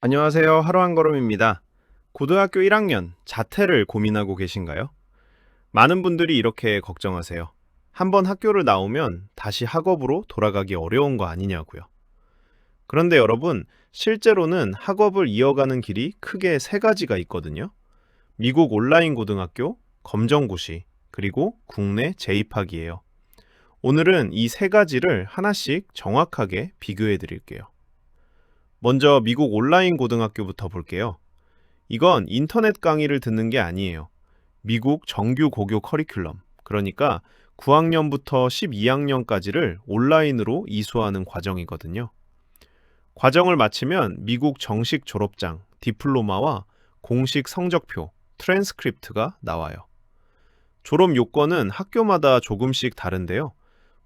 안녕하세요. 하루 한 걸음입니다. 고등학교 1학년 자퇴를 고민하고 계신가요? 많은 분들이 이렇게 걱정하세요. 한번 학교를 나오면 다시 학업으로 돌아가기 어려운 거 아니냐고요. 그런데 여러분, 실제로는 학업을 이어가는 길이 크게 세 가지가 있거든요. 미국 온라인 고등학교, 검정고시, 그리고 국내 재입학이에요. 오늘은 이 세 가지를 하나씩 정확하게 비교해 드릴게요. 먼저 미국 온라인 고등학교부터 볼게요. 이건 인터넷 강의를 듣는 게 아니에요. 미국 정규 고교 커리큘럼, 그러니까 9학년부터 12학년까지를 온라인으로 이수하는 과정이거든요. 과정을 마치면 미국 정식 졸업장, 디플로마와 공식 성적표, 트랜스크립트가 나와요. 졸업 요건은 학교마다 조금씩 다른데요.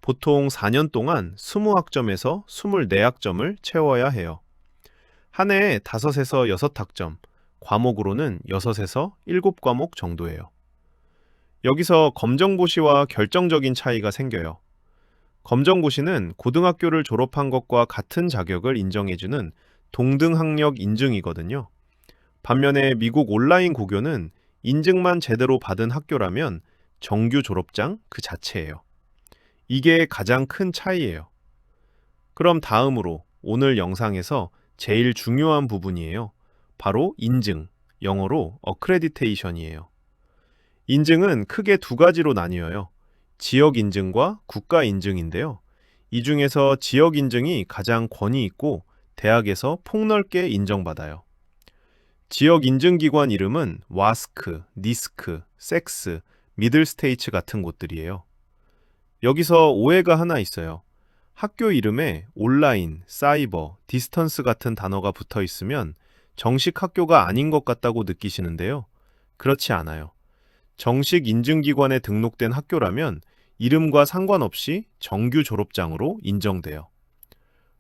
보통 4년 동안 20학점에서 24학점을 채워야 해요. 한 해에 5에서 6학점, 과목으로는 6에서 7과목 정도예요. 여기서 검정고시와 결정적인 차이가 생겨요. 검정고시는 고등학교를 졸업한 것과 같은 자격을 인정해주는 동등학력 인증이거든요. 반면에 미국 온라인 고교는 인증만 제대로 받은 학교라면 정규 졸업장 그 자체예요. 이게 가장 큰 차이예요. 그럼 다음으로 오늘 영상에서 제일 중요한 부분이에요. 바로 인증, 영어로 어크레디테이션이에요. 인증은 크게 두 가지로 나뉘어요. 지역 인증과 국가 인증인데요. 이 중에서 지역 인증이 가장 권위 있고 대학에서 폭넓게 인정받아요. 지역 인증기관 이름은 와스크, 니스크, 섹스, 미들스테이츠 같은 곳들이에요. 여기서 오해가 하나 있어요. 학교 이름에 온라인, 사이버, 디스턴스 같은 단어가 붙어 있으면 정식 학교가 아닌 것 같다고 느끼시는데요. 그렇지 않아요. 정식 인증기관에 등록된 학교라면 이름과 상관없이 정규 졸업장으로 인정돼요.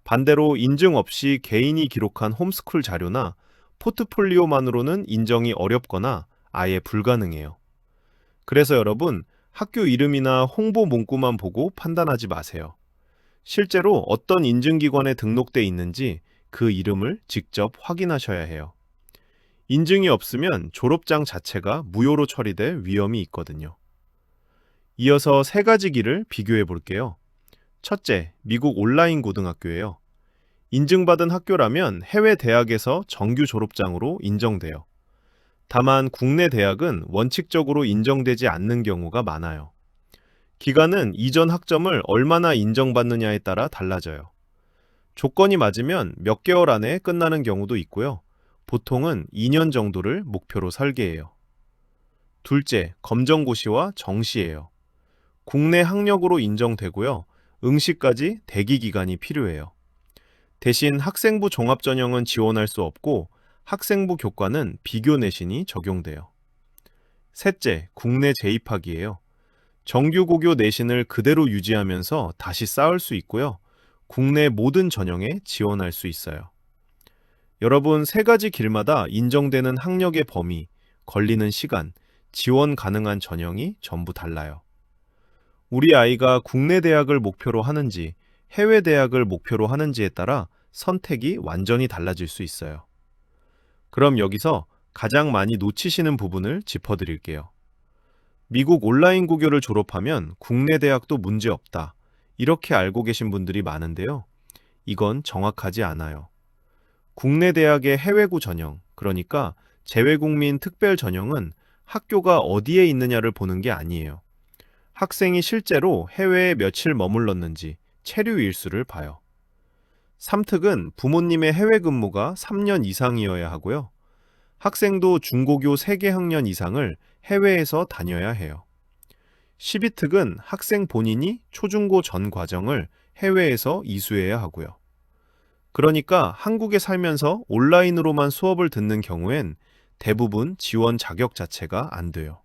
반대로 인증 없이 개인이 기록한 홈스쿨 자료나 포트폴리오만으로는 인정이 어렵거나 아예 불가능해요. 그래서 여러분, 학교 이름이나 홍보 문구만 보고 판단하지 마세요. 실제로 어떤 인증기관에 등록돼 있는지 그 이름을 직접 확인하셔야 해요. 인증이 없으면 졸업장 자체가 무효로 처리될 위험이 있거든요. 이어서 세 가지 길을 비교해 볼게요. 첫째, 미국 온라인 고등학교예요. 인증받은 학교라면 해외 대학에서 정규 졸업장으로 인정돼요. 다만 국내 대학은 원칙적으로 인정되지 않는 경우가 많아요. 기간은 이전 학점을 얼마나 인정받느냐에 따라 달라져요. 조건이 맞으면 몇 개월 안에 끝나는 경우도 있고요. 보통은 2년 정도를 목표로 설계해요. 둘째, 검정고시와 정시예요. 국내 학력으로 인정되고요. 응시까지 대기 기간이 필요해요. 대신 학생부 종합전형은 지원할 수 없고 학생부 교과는 비교 내신이 적용돼요. 셋째, 국내 재입학이에요. 정규고교 내신을 그대로 유지하면서 다시 쌓을 수 있고요. 국내 모든 전형에 지원할 수 있어요. 여러분, 세 가지 길마다 인정되는 학력의 범위, 걸리는 시간, 지원 가능한 전형이 전부 달라요. 우리 아이가 국내 대학을 목표로 하는지, 해외 대학을 목표로 하는지에 따라 선택이 완전히 달라질 수 있어요. 그럼 여기서 가장 많이 놓치시는 부분을 짚어드릴게요. 미국 온라인 고교를 졸업하면 국내 대학도 문제 없다. 이렇게 알고 계신 분들이 많은데요. 이건 정확하지 않아요. 국내 대학의 해외고 전형, 그러니까 재외국민 특별 전형은 학교가 어디에 있느냐를 보는 게 아니에요. 학생이 실제로 해외에 며칠 머물렀는지 체류 일수를 봐요. 삼특은 부모님의 해외 근무가 3년 이상이어야 하고요. 학생도 중고교 3개 학년 이상을 해외에서 다녀야 해요. 12특은 학생 본인이 초중고 전 과정을 해외에서 이수해야 하고요. 그러니까 한국에 살면서 온라인으로만 수업을 듣는 경우엔 대부분 지원 자격 자체가 안 돼요.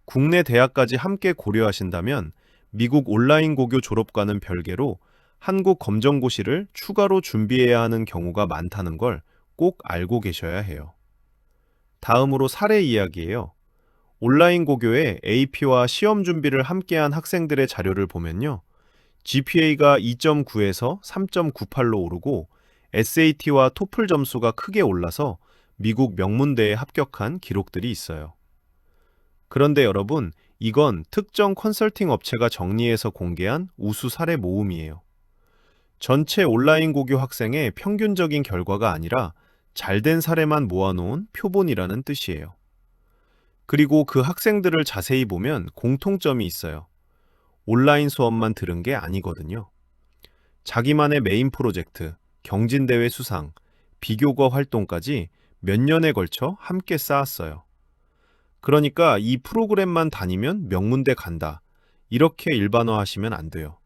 국내 대학까지 함께 고려하신다면 미국 온라인 고교 졸업과는 별개로 한국 검정고시를 추가로 준비해야 하는 경우가 많다는 걸 꼭 알고 계셔야 해요. 다음으로 사례 이야기예요. 온라인 고교에 AP와 시험 준비를 함께한 학생들의 자료를 보면요. GPA가 2.9에서 3.98로 오르고 SAT와 토플 점수가 크게 올라서 미국 명문대에 합격한 기록들이 있어요. 그런데 여러분, 이건 특정 컨설팅 업체가 정리해서 공개한 우수 사례 모음이에요. 전체 온라인 고교 학생의 평균적인 결과가 아니라 잘된 사례만 모아놓은 표본이라는 뜻이에요. 그리고 그 학생들을 자세히 보면 공통점이 있어요. 온라인 수업만 들은 게 아니거든요. 자기만의 메인 프로젝트, 경진대회 수상, 비교과 활동까지 몇 년에 걸쳐 함께 쌓았어요. 그러니까 이 프로그램만 다니면 명문대 간다. 이렇게 일반화하시면 안 돼요.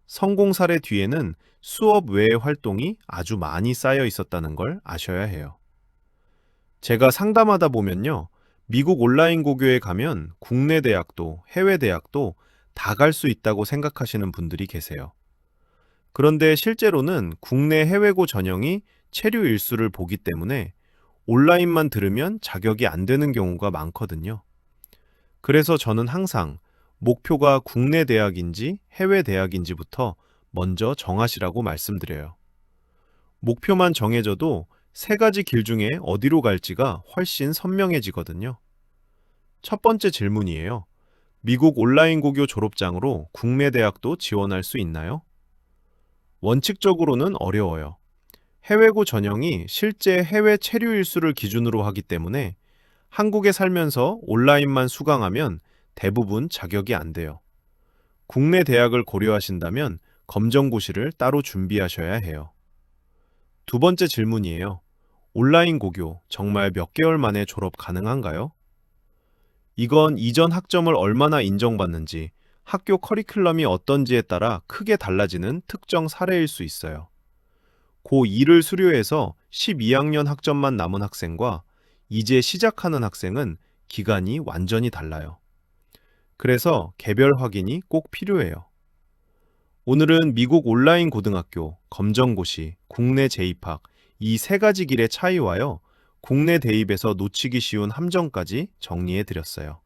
성공 사례 뒤에는 수업 외의 활동이 아주 많이 쌓여 있었다는 걸 아셔야 해요. 제가 상담하다 보면요. 미국 온라인 고교에 가면 국내 대학도 해외 대학도 다 갈 수 있다고 생각하시는 분들이 계세요. 그런데 실제로는 국내 해외고 전형이 체류 일수를 보기 때문에 온라인만 들으면 자격이 안 되는 경우가 많거든요. 그래서 저는 항상 목표가 국내 대학인지 해외 대학인지부터 먼저 정하시라고 말씀드려요. 목표만 정해져도 세 가지 길 중에 어디로 갈지가 훨씬 선명해지거든요. 첫 번째 질문이에요. 미국 온라인 고교 졸업장으로 국내 대학도 지원할 수 있나요? 원칙적으로는 어려워요. 해외고 전형이 실제 해외 체류 일수를 기준으로 하기 때문에 한국에 살면서 온라인만 수강하면 대부분 자격이 안 돼요. 국내 대학을 고려하신다면 검정고시를 따로 준비하셔야 해요. 두 번째 질문이에요. 온라인 고교 정말 몇 개월 만에 졸업 가능한가요? 이건 이전 학점을 얼마나 인정받는지, 학교 커리큘럼이 어떤지에 따라 크게 달라지는 특정 사례일 수 있어요. 고2를 수료해서 12학년 학점만 남은 학생과 이제 시작하는 학생은 기간이 완전히 달라요. 그래서 개별 확인이 꼭 필요해요. 오늘은 미국 온라인 고등학교, 검정고시, 국내 재입학 이 세 가지 길의 차이와요. 국내 대입에서 놓치기 쉬운 함정까지 정리해 드렸어요.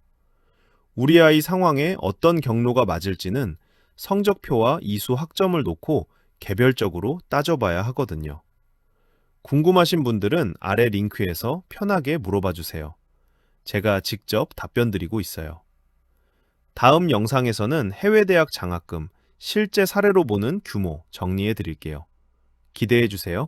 우리 아이 상황에 어떤 경로가 맞을지는 성적표와 이수 학점을 놓고 개별적으로 따져봐야 하거든요. 궁금하신 분들은 아래 링크에서 편하게 물어봐 주세요. 제가 직접 답변 드리고 있어요. 다음 영상에서는 해외 대학 장학금, 실제 사례로 보는 규모 정리해 드릴게요. 기대해 주세요.